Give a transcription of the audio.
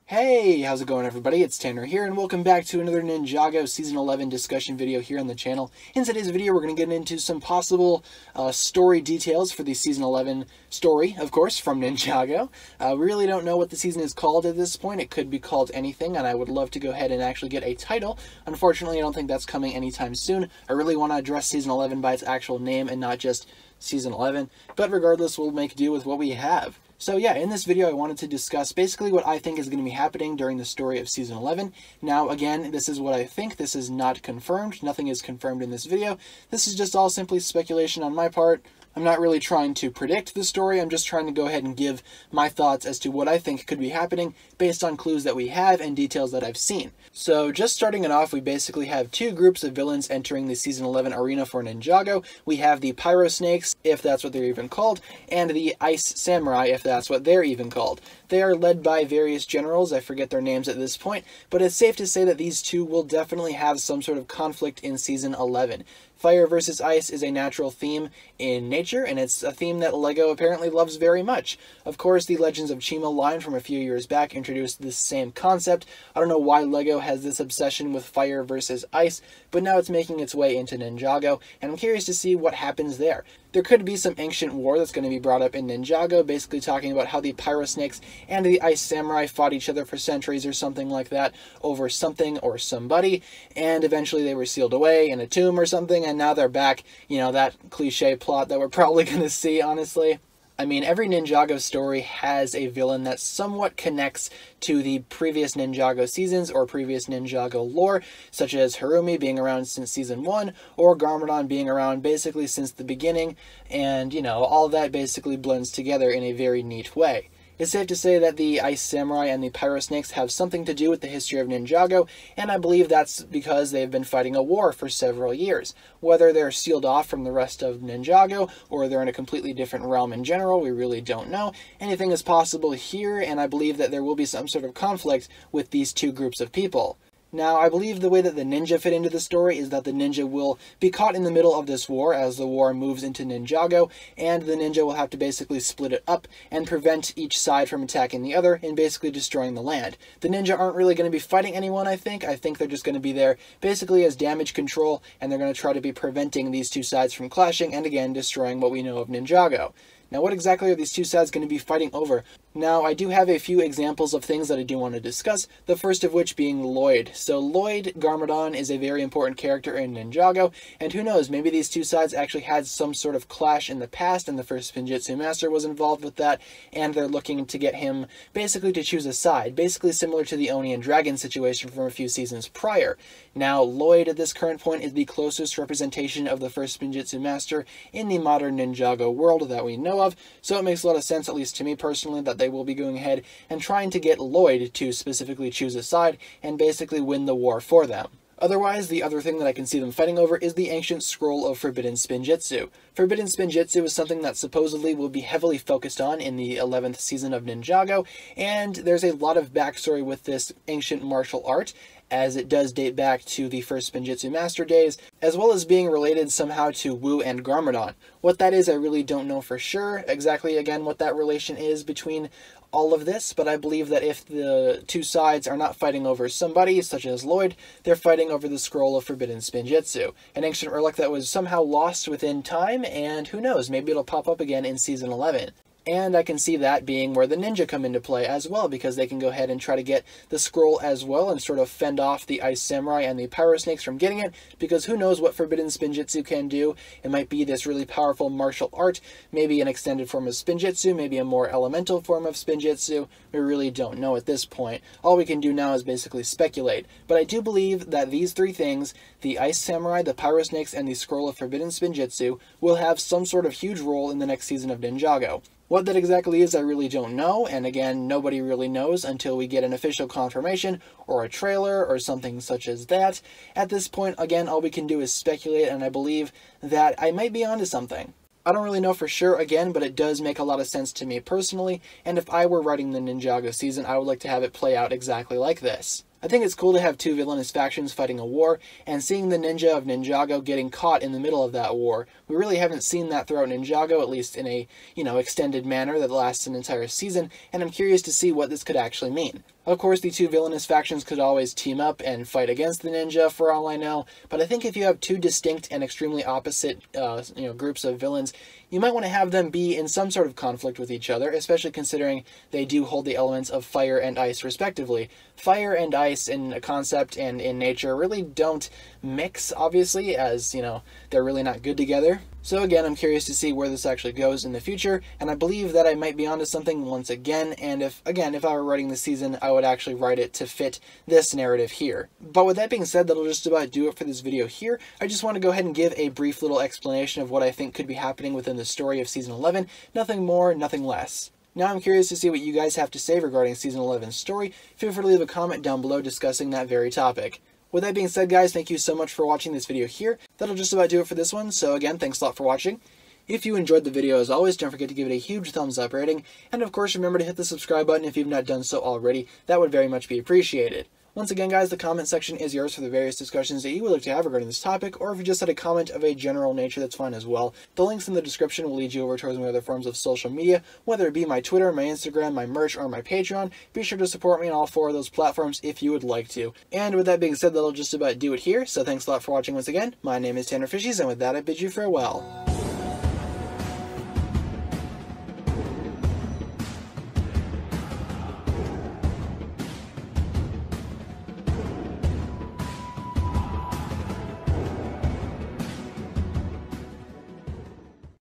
Hey, how's it going everybody? It's Tanner here and welcome back to another Ninjago Season 11 discussion video here on the channel. In today's video we're going to get into some possible story details for the Season 11 story, of course, from Ninjago. We really don't know what the season is called at this point. It could be called anything and I would love to go ahead and actually get a title. Unfortunately, I don't think that's coming anytime soon. I really want to address Season 11 by its actual name and not just Season 11, but regardless, we'll make do with what we have. So yeah, in this video I wanted to discuss basically what I think is going to be happening during the story of Season 11. Now again, this is what I think, this is not confirmed, nothing is confirmed in this video. This is just all simply speculation on my part. I'm not really trying to predict the story, I'm just trying to go ahead and give my thoughts as to what I think could be happening based on clues that we have and details that I've seen. So just starting it off, we basically have two groups of villains entering the Season 11 arena for Ninjago. We have the Pyro Snakes, if that's what they're even called, and the Ice Samurai, if that's what they're even called. They are led by various generals, I forget their names at this point, but it's safe to say that these two will definitely have some sort of conflict in Season 11. Fire versus ice is a natural theme in nature, and it's a theme that LEGO apparently loves very much. Of course, the Legends of Chima line from a few years back introduced this same concept. I don't know why LEGO has this obsession with fire versus ice, but now it's making its way into Ninjago, and I'm curious to see what happens there. There could be some ancient war that's going to be brought up in Ninjago, basically talking about how the Pyro Snakes and the Ice Samurai fought each other for centuries or something like that over something or somebody, and eventually they were sealed away in a tomb or something, and now they're back. You know, that cliche plot that we're probably going to see, honestly. I mean, every Ninjago story has a villain that somewhat connects to the previous Ninjago seasons or previous Ninjago lore, such as Harumi being around since Season 1, or Garmadon being around basically since the beginning, and, you know, all that basically blends together in a very neat way. It's safe to say that the Ice Samurai and the Pyro Snakes have something to do with the history of Ninjago, and I believe that's because they've been fighting a war for several years. Whether they're sealed off from the rest of Ninjago, or they're in a completely different realm in general, we really don't know. Anything is possible here, and I believe that there will be some sort of conflict with these two groups of people. Now, I believe the way that the ninja fit into the story is that the ninja will be caught in the middle of this war as the war moves into Ninjago, and the ninja will have to basically split it up and prevent each side from attacking the other and basically destroying the land. The ninja aren't really going to be fighting anyone, I think. I think they're just going to be there basically as damage control, and they're going to try to be preventing these two sides from clashing and again destroying what we know of Ninjago. Now, what exactly are these two sides going to be fighting over? Now, I do have a few examples of things that I do want to discuss, the first of which being Lloyd. So Lloyd Garmadon is a very important character in Ninjago, and who knows, maybe these two sides actually had some sort of clash in the past, and the first Spinjitzu Master was involved with that, and they're looking to get him basically to choose a side, basically similar to the Oni and Dragon situation from a few seasons prior. Now, Lloyd at this current point is the closest representation of the first Spinjitzu Master in the modern Ninjago world that we know of, so it makes a lot of sense, at least to me personally, that they will be going ahead and trying to get Lloyd to specifically choose a side and basically win the war for them. Otherwise, the other thing that I can see them fighting over is the ancient scroll of Forbidden Spinjitzu. Forbidden Spinjitzu is something that supposedly will be heavily focused on in the 11th season of Ninjago, and there's a lot of backstory with this ancient martial art, as it does date back to the first Spinjitzu Master days, as well as being related somehow to Wu and Garmadon. What that is, I really don't know for sure exactly, again, what that relation is between all of this, but I believe that if the two sides are not fighting over somebody, such as Lloyd, they're fighting over the Scroll of Forbidden Spinjitzu, an ancient relic that was somehow lost within time, and who knows, maybe it'll pop up again in Season 11. And I can see that being where the ninja come into play as well, because they can go ahead and try to get the scroll as well and sort of fend off the Ice Samurai and the Pyro Snakes from getting it, because who knows what Forbidden Spinjitzu can do. It might be this really powerful martial art, maybe an extended form of Spinjitzu, maybe a more elemental form of Spinjitzu. We really don't know at this point. All we can do now is basically speculate. But I do believe that these three things, the Ice Samurai, the Pyro Snakes, and the Scroll of Forbidden Spinjitzu, will have some sort of huge role in the next season of Ninjago. What that exactly is, I really don't know, and again, nobody really knows until we get an official confirmation, or a trailer, or something such as that. At this point, again, all we can do is speculate, and I believe that I might be onto something. I don't really know for sure, again, but it does make a lot of sense to me personally, and if I were writing the Ninjago season, I would like to have it play out exactly like this. I think it's cool to have two villainous factions fighting a war, and seeing the ninja of Ninjago getting caught in the middle of that war. We really haven't seen that throughout Ninjago, at least in a, extended manner that lasts an entire season, and I'm curious to see what this could actually mean. Of course, the two villainous factions could always team up and fight against the ninja, for all I know, but I think if you have two distinct and extremely opposite, groups of villains, you might want to have them be in some sort of conflict with each other, especially considering they do hold the elements of fire and ice, respectively. Fire and ice in a concept and in nature really don't mix, obviously, as, they're really not good together. So again, I'm curious to see where this actually goes in the future, and I believe that I might be onto something once again, and if I were writing this season, I would actually write it to fit this narrative here. But with that being said, that'll just about do it for this video here. I just want to go ahead and give a brief little explanation of what I think could be happening within the story of Season 11, nothing more, nothing less. Now I'm curious to see what you guys have to say regarding Season 11's story. Feel free to leave a comment down below discussing that very topic. With that being said, guys, thank you so much for watching this video here. That'll just about do it for this one, so again, thanks a lot for watching. If you enjoyed the video, as always, don't forget to give it a huge thumbs up rating, and of course remember to hit the subscribe button if you've not done so already. That would very much be appreciated. Once again, guys, the comment section is yours for the various discussions that you would like to have regarding this topic, or if you just had a comment of a general nature, that's fine as well. The links in the description will lead you over towards my other forms of social media, whether it be my Twitter, my Instagram, my merch, or my Patreon. Be sure to support me on all four of those platforms if you would like to. And with that being said, that'll just about do it here, so thanks a lot for watching once again. My name is TannerFishies, and with that, I bid you farewell.